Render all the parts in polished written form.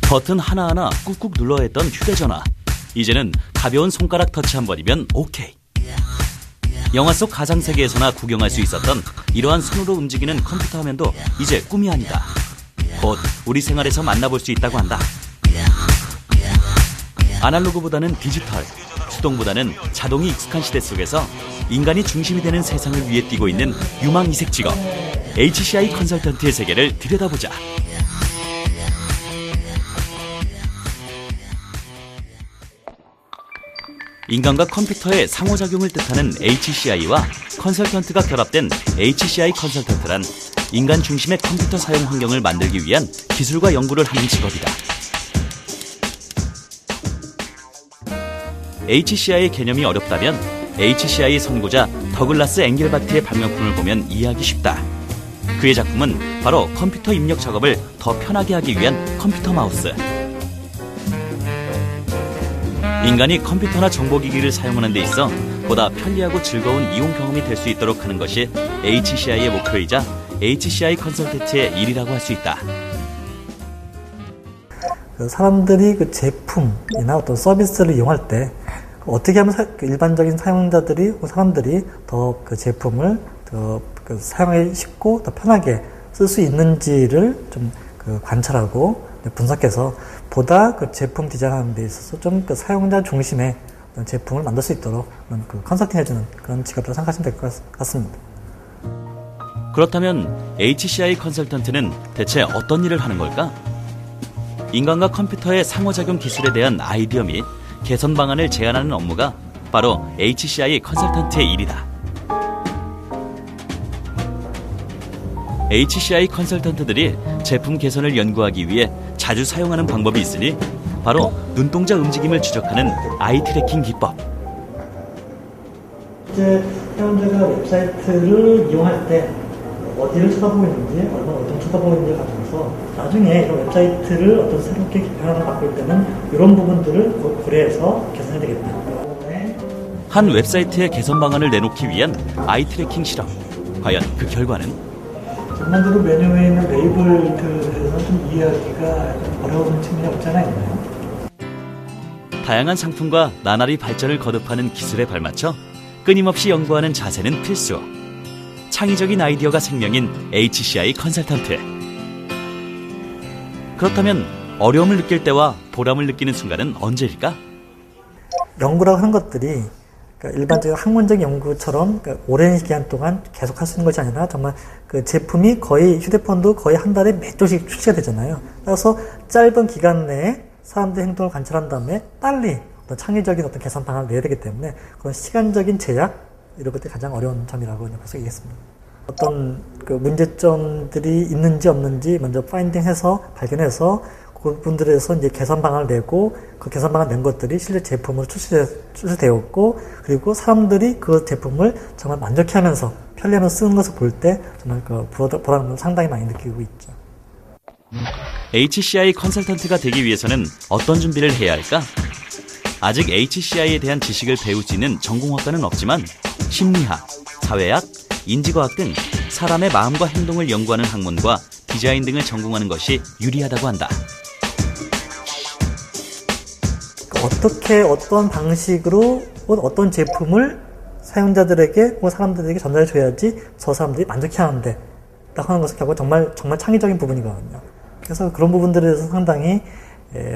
버튼 하나하나 꾹꾹 눌러야 했던 휴대전화. 이제는 가벼운 손가락 터치 한 번이면 오케이. 영화 속 가상세계에서나 구경할 수 있었던 이러한 손으로 움직이는 컴퓨터 화면도 이제 꿈이 아니다. 곧 우리 생활에서 만나볼 수 있다고 한다. 아날로그보다는 디지털, 수동보다는 자동이 익숙한 시대 속에서 인간이 중심이 되는 세상을 위해 뛰고 있는 유망 이색 직업 HCI 컨설턴트의 세계를 들여다보자. 인간과 컴퓨터의 상호작용을 뜻하는 HCI와 컨설턴트가 결합된 HCI 컨설턴트란 인간 중심의 컴퓨터 사용 환경을 만들기 위한 기술과 연구를 하는 직업이다. HCI의 개념이 어렵다면 HCI의 선구자 더글라스 앵겔바트의 발명품을 보면 이해하기 쉽다. 그의 작품은 바로 컴퓨터 입력 작업을 더 편하게 하기 위한 컴퓨터 마우스. 인간이 컴퓨터나 정보기기를 사용하는 데 있어 보다 편리하고 즐거운 이용 경험이 될 수 있도록 하는 것이 HCI의 목표이자 HCI 컨설턴트의 일이라고 할 수 있다. 사람들이 그 제품이나 어떤 서비스를 이용할 때 어떻게 하면 일반적인 사용자들이, 사람들이 더 그 제품을 더 사용하기 쉽고 더 편하게 쓸 수 있는지를 좀 관찰하고 분석해서 보다 그 제품 디자인하는 데 있어서 좀 그 사용자 중심의 제품을 만들 수 있도록 컨설팅 해주는 그런 직업이라고 생각하시면 될 것 같습니다. 그렇다면 HCI 컨설턴트는 대체 어떤 일을 하는 걸까? 인간과 컴퓨터의 상호작용 기술에 대한 아이디어 및 개선 방안을 제안하는 업무가 바로 HCI 컨설턴트의 일이다. HCI 컨설턴트들이 제품 개선을 연구하기 위해 자주 사용하는 방법이 있으니 바로 눈동자 움직임을 추적하는 아이 트래킹 기법. 이제 사용자가 웹사이트를 이용할 때 어디를 쳐다보고 있는지, 얼마나 어떤 쳐다보고 있는지 가면서 나중에 이런 웹사이트를 어떤 새롭게 개편을 바꿀 때는 이런 부분들을 고려해서 개선해야 되겠다. 한 웹사이트의 개선 방안을 내놓기 위한 아이 트래킹 실험. 과연 그 결과는? 전반적으로 메뉴에 있는 레이블들에서 좀 이해하기가 어려운 측면이 없지 않아 있나요? 다양한 상품과 나날이 발전을 거듭하는 기술에 발맞춰 끊임없이 연구하는 자세는 필수. 창의적인 아이디어가 생명인 HCI 컨설턴트. 그렇다면 어려움을 느낄 때와 보람을 느끼는 순간은 언제일까? 연구라고 하는 것들이 일반적인 학문적 연구처럼 오랜 기간 동안 계속 할 수 있는 것이 아니라 정말 그 제품이 거의 휴대폰도 거의 한 달에 몇 조씩 출시가 되잖아요. 따라서 짧은 기간 내에 사람들의 행동을 관찰한 다음에 빨리 어떤 창의적인 어떤 개선 방안을 내야 되기 때문에 그런 시간적인 제약 이런 것들이 가장 어려운 점이라고 볼 수 있겠습니다. 어떤 그 문제점들이 있는지 없는지 먼저 파인딩해서 발견해서 그분들에서 이제 개선 방안을 내고 그 개선 방안 낸 것들이 실제 제품으로 출시되었고 그리고 사람들이 그 제품을 정말 만족해하면서 편리하면서 쓰는 것을 볼 때 정말 그 보람을 상당히 많이 느끼고 있죠. HCI 컨설턴트가 되기 위해서는 어떤 준비를 해야 할까? 아직 HCI에 대한 지식을 배울 수 있는 전공학과는 없지만 심리학, 사회학, 인지과학 등 사람의 마음과 행동을 연구하는 학문과 디자인 등을 전공하는 것이 유리하다고 한다. 어떻게 어떤 방식으로 어떤 제품을 사용자들에게 혹은 사람들에게 전달해줘야지 저 사람들이 만족해하는데 딱 하는 것은 결국 정말 창의적인 부분이거든요. 그래서 그런 부분들에 대해서 상당히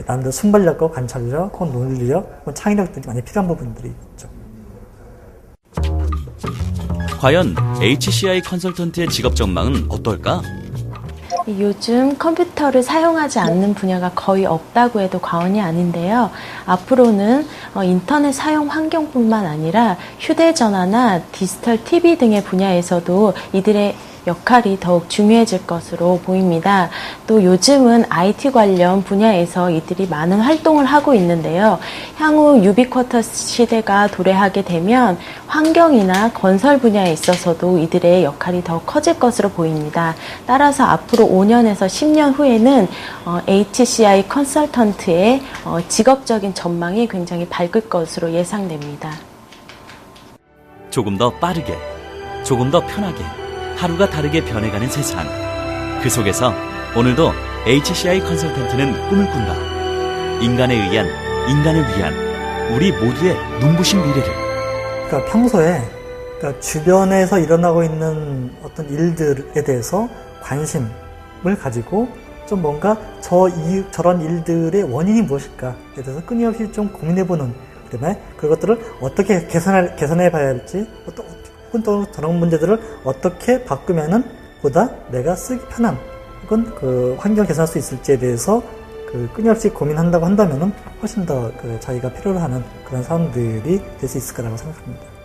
나름대로 순발력과 관찰력, 혹은 논리력, 혹은 창의력들이 많이 필요한 부분들이 있죠. 과연 HCI 컨설턴트의 직업 전망은 어떨까? 요즘 컴퓨터를 사용하지 않는 분야가 거의 없다고 해도 과언이 아닌데요. 앞으로는 인터넷 사용 환경뿐만 아니라 휴대전화나 디지털 TV 등의 분야에서도 이들의 역할이 더욱 중요해질 것으로 보입니다. 또 요즘은 IT 관련 분야에서 이들이 많은 활동을 하고 있는데요. 향후 유비쿼터스 시대가 도래하게 되면 환경이나 건설 분야에 있어서도 이들의 역할이 더 커질 것으로 보입니다. 따라서 앞으로 5년에서 10년 후에는 HCI 컨설턴트의 직업적인 전망이 굉장히 밝을 것으로 예상됩니다. 조금 더 빠르게, 조금 더 편하게 하루가 다르게 변해가는 세상. 그 속에서 오늘도 HCI 컨설턴트는 꿈을 꾼다. 인간에 의한, 인간을 위한 우리 모두의 눈부신 미래를. 그러니까 평소에 그러니까 주변에서 일어나고 있는 어떤 일들에 대해서 관심을 가지고 좀 뭔가 저런 일들의 원인이 무엇일까에 대해서 끊임없이 좀 고민해보는, 그다음에 그것들을 어떻게 개선해 봐야 할지, 혹은 또 저런 문제들을 어떻게 바꾸면은 보다 내가 쓰기 편한, 혹은 그 환경을 개선할 수 있을지에 대해서 그 끊임없이 고민한다고 한다면은 훨씬 더 그 자기가 필요로 하는 그런 사람들이 될 수 있을 거라고 생각합니다.